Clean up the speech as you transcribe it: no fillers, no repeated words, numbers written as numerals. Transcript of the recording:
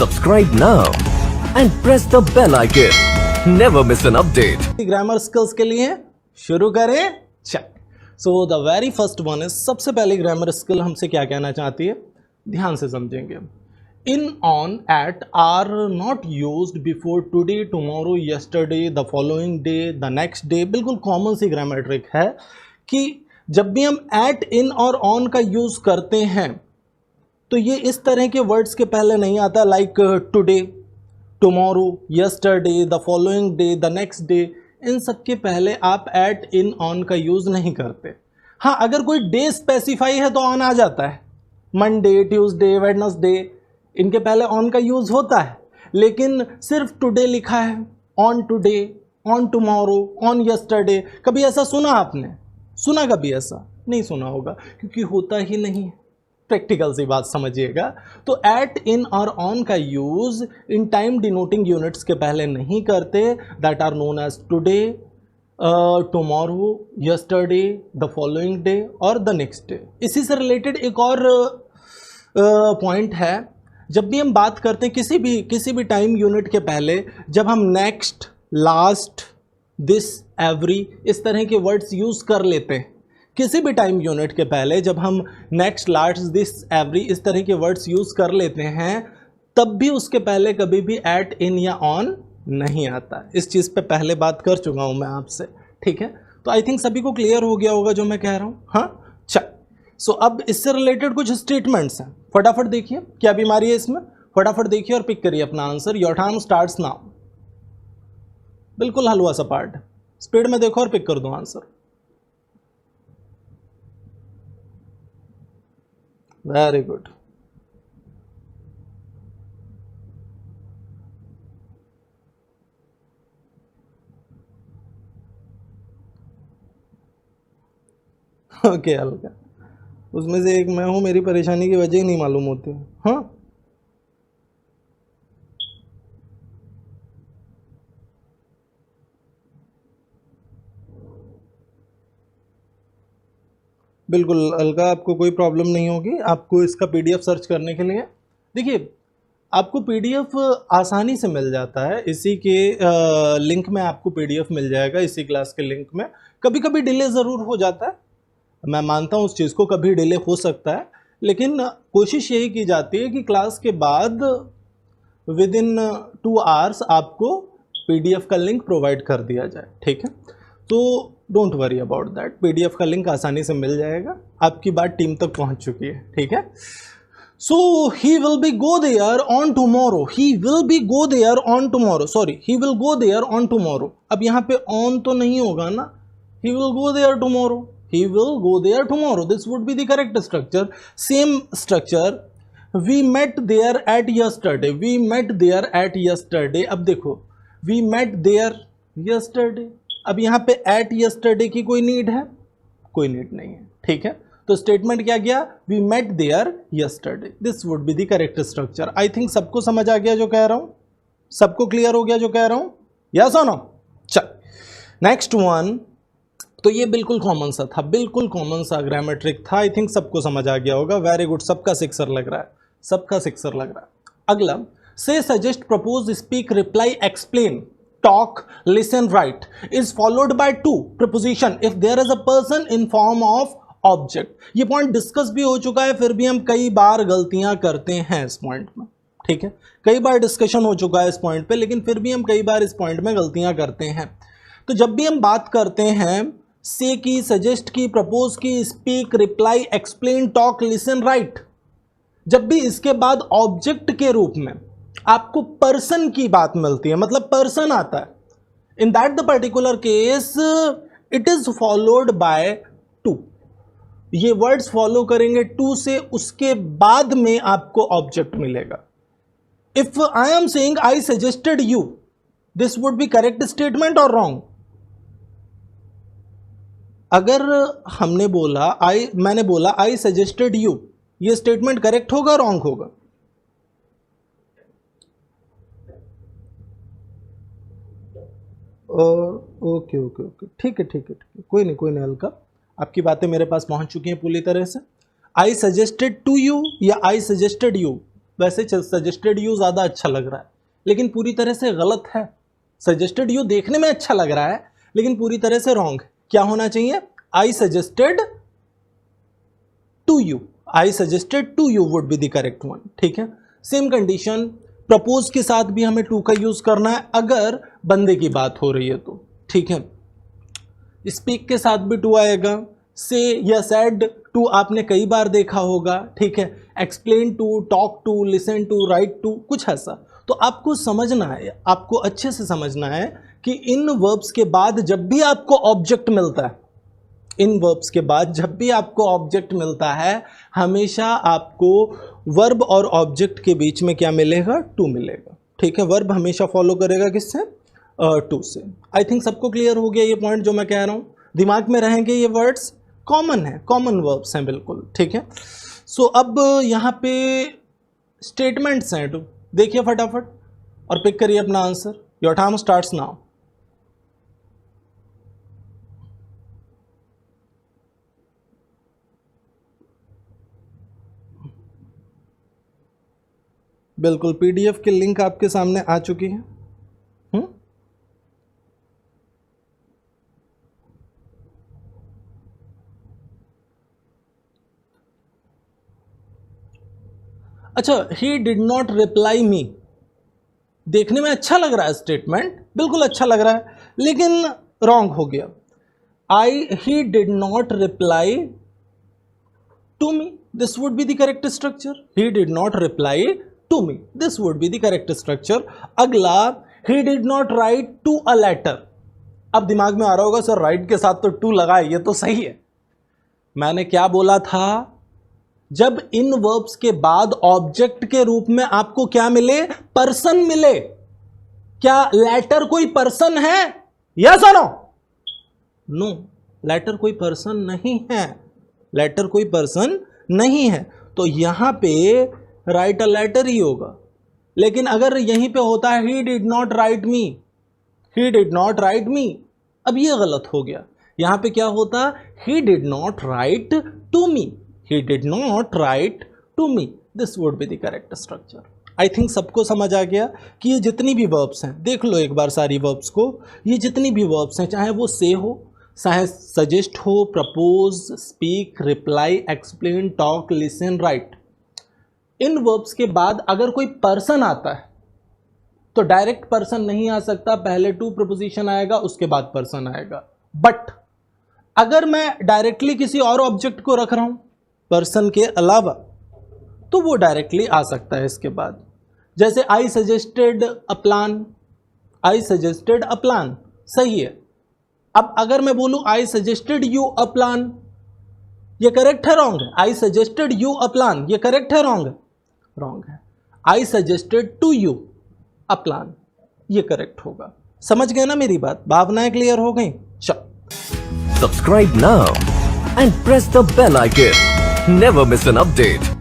Subscribe now and press the bell icon. Never miss an update. Grammar skills के लिए शुरू करें। Check. So the very first one is, सबसे पहले grammar skill हमसे क्या कहना चाहती है, ध्यान से समझेंगे। In, on, at are not used before today, tomorrow, yesterday, the following day, the next day. बिल्कुल कॉमन सी ग्रामर ट्रिक है कि जब भी हम एट, इन और ऑन का यूज करते हैं तो ये इस तरह के वर्ड्स के पहले नहीं आता, like today, tomorrow, yesterday, the following day, the next day. इन सब के पहले आप एट, इन, ऑन का यूज़ नहीं करते। हाँ, अगर कोई डे स्पेसिफाई है तो ऑन आ जाता है, मंडे, ट्यूसडे, वेडनेसडे, इनके पहले ऑन का यूज़ होता है। लेकिन सिर्फ टुडे लिखा है, on today, on tomorrow, on yesterday, कभी ऐसा सुना आपने? सुना कभी ऐसा? नहीं सुना होगा, क्योंकि होता ही नहीं है। प्रैक्टिकल सी बात समझिएगा। तो एट, इन और ऑन का यूज इन टाइम डिनोटिंग यूनिट्स के पहले नहीं करते, that are known as today, tomorrow, yesterday, the following day और द नेक्स्ट डे। इसी से रिलेटेड एक और पॉइंट है, जब भी हम बात करते हैं किसी भी टाइम यूनिट के पहले, जब हम नेक्स्ट, लास्ट, दिस, एवरी इस तरह के वर्ड्स यूज कर लेते हैं, किसी भी टाइम यूनिट के पहले जब हम नेक्स्ट, लास्ट, दिस, एवरी इस तरह के वर्ड्स यूज़ कर लेते हैं, तब भी उसके पहले कभी भी एट, इन या ऑन नहीं आता। इस चीज़ पे पहले बात कर चुका हूँ मैं आपसे, ठीक है? तो आई थिंक सभी को क्लियर हो गया होगा जो मैं कह रहा हूँ। हाँ, चल। सो अब इससे रिलेटेड कुछ स्टेटमेंट्स हैं, फटाफट देखिए क्या बीमारी है इसमें, फटाफट देखिए और पिक करिए अपना answer. Your time starts now. बिल्कुल हलवा सा पार्ट, स्पीड में देखो और पिक कर दो आंसर। Very good. ओके, हल्का उसमें से एक मैं हूं, मेरी परेशानी की वजह ही नहीं मालूम होती। हाँ, बिल्कुल अलका, आपको कोई प्रॉब्लम नहीं होगी। आपको इसका पीडीएफ सर्च करने के लिए, देखिए आपको पीडीएफ आसानी से मिल जाता है, इसी के लिंक में आपको पीडीएफ मिल जाएगा, इसी क्लास के लिंक में। कभी कभी डिले ज़रूर हो जाता है, मैं मानता हूँ उस चीज़ को, कभी डिले हो सकता है, लेकिन कोशिश यही की जाती है कि क्लास के बाद विद इन 2 आवर्स आपको पीडीएफ का लिंक प्रोवाइड कर दिया जाए, ठीक है? तो don't worry about that, PDF का लिंक आसानी से मिल जाएगा। आपकी बात टीम तक पहुंच चुकी है, ठीक है? So he will be go there on tomorrow, he will be go there on tomorrow, sorry he will go there on tomorrow. अब यहाँ पे ऑन तो नहीं होगा ना, he will go there tomorrow, he will go there tomorrow, this would be the correct structure. Same structure, we met there at yesterday, we met there at yesterday. अब देखो, we met there yesterday, अब यहाँ पे eight yesterday की कोई need है? कोई need नहीं है, ठीक है? तो स्टेटमेंट क्या गया? We met there yesterday, this would be the correct structure. I think सबको समझ आ गया जो कह रहा हूँ, सबको क्लियर हो गया जो कह रहा हूँ, यस और नो? चल, नेक्स्ट वन। तो ये बिल्कुल कॉमन सा था, बिल्कुल कॉमन सा ग्रामर ट्रिक था, आई थिंक सबको समझ आ गया होगा। वेरी गुड, सबका सिक्सर लग रहा है, सबका सिक्सर लग रहा है। अगला, से, suggest, propose, speak, reply, explain, talk, listen, write is followed by two preposition if there is a person in form of object। ये पॉइंट डिस्कस भी हो चुका है, फिर भी हम कई बार गलतियां करते हैं इस पॉइंट में, ठीक है? कई बार डिस्कशन हो चुका है इस पॉइंट पे, लेकिन फिर भी हम कई बार इस पॉइंट में गलतियां करते हैं। तो जब भी हम बात करते हैं से की, सजेस्ट की, प्रपोज की, speak, reply, explain, talk, listen, right, जब भी इसके बाद ऑब्जेक्ट के रूप में आपको पर्सन की बात मिलती है, मतलब पर्सन आता है, in that the particular case it is followed by two. ये वर्ड्स फॉलो करेंगे टू से, उसके बाद में आपको ऑब्जेक्ट मिलेगा। If I am saying I suggested you, this would B correct statement और रॉन्ग? अगर हमने बोला मैंने बोला आई सजेस्टेड यू, ये स्टेटमेंट करेक्ट होगा, रॉन्ग होगा? ओके ओके ओके, ठीक है, कोई नहीं हल्का, आपकी बातें मेरे पास पहुंच चुकी हैं पूरी तरह से। आई सजेस्टेड टू यू या आई सजेस्टेड यू, वैसे सजेस्टेड यू ज़्यादा अच्छा लग रहा है, लेकिन पूरी तरह से गलत है। सजेस्टेड यू देखने में अच्छा लग रहा है, लेकिन पूरी तरह से रॉन्ग है। क्या होना चाहिए? I suggested to you, I suggested to you would be the correct one. ठीक है, सेम कंडीशन प्रपोज के साथ भी हमें टू का यूज करना है अगर बंदे की बात हो रही है तो। ठीक है, स्पीक के साथ भी टू आएगा। से या सेड टू आपने कई बार देखा होगा। ठीक है, explain to, talk to, listen to, write to, कुछ ऐसा। तो आपको समझना है, आपको अच्छे से समझना है कि इन वर्ब्स के बाद जब भी आपको ऑब्जेक्ट मिलता है, इन वर्ब्स के बाद जब भी आपको ऑब्जेक्ट मिलता है, हमेशा आपको वर्ब और ऑब्जेक्ट के बीच में क्या मिलेगा? टू मिलेगा। ठीक है, वर्ब हमेशा फॉलो करेगा किससे? टू से। आई थिंक सबको क्लियर हो गया ये पॉइंट जो मैं कह रहा हूँ, दिमाग में रहेंगे ये वर्ड्स, कॉमन है, कॉमन वर्ब्स हैं बिल्कुल। ठीक है, सो अब यहाँ पे स्टेटमेंट्स हैं टू, देखिए फटाफट और पिक करिए अपना answer. Your time starts now. बिल्कुल, पीडीएफ की लिंक आपके सामने आ चुकी है। अच्छा, ही डिड नॉट रिप्लाई मी, देखने में अच्छा लग रहा है स्टेटमेंट, बिल्कुल अच्छा लग रहा है, लेकिन रॉन्ग हो गया। He did not reply to me, this would be the correct structure. He did not reply to me, this would be the correct structure. अगला, he did not write to a letter. अब दिमाग में आ रहा होगा sir right के साथ तो to लगाए, ये तो सही है। मैंने क्या बोला था? जब इन वर्ब्स के बाद ऑब्जेक्ट के रूप में आपको क्या मिले? पर्सन मिले। क्या लेटर कोई पर्सन है? यस और नो? नो, लेटर कोई पर्सन नहीं है, लेटर कोई पर्सन नहीं है। तो यहां पे राइट अ लेटर ही होगा। लेकिन अगर यहीं पे होता है he did not write me, he did not write me, अब ये गलत हो गया। यहां पे क्या होता? He did not write to me, he did not write to me, this would be the correct structure। I think सबको समझ आ गया कि ये जितनी भी वर्ब्स हैं, देख लो एक बार सारी वर्ब्स को, ये जितनी भी वर्ब्स हैं, चाहे वो से हो, चाहे सजेस्ट हो, propose, speak, reply, explain, talk, listen, write, इन वर्ब्स के बाद अगर कोई पर्सन आता है तो डायरेक्ट पर्सन नहीं आ सकता, पहले टू प्रपोजिशन आएगा, उसके बाद पर्सन आएगा। बट अगर मैं डायरेक्टली किसी और ऑब्जेक्ट को रख रहा हूं पर्सन के अलावा, तो वो डायरेक्टली आ सकता है इसके बाद। जैसे I suggested a plan, I suggested a plan, सही है। अब अगर मैं बोलूं I suggested you a plan, ये करेक्ट है रॉन्ग है? I suggested you a plan, ये करेक्ट है रॉन्ग है? रॉन्ग है। I suggested to you a plan, ये करेक्ट होगा। समझ गए ना मेरी बात? भावनाएं क्लियर हो गई? चलो, Subscribe now and press the bell icon. Never miss an update.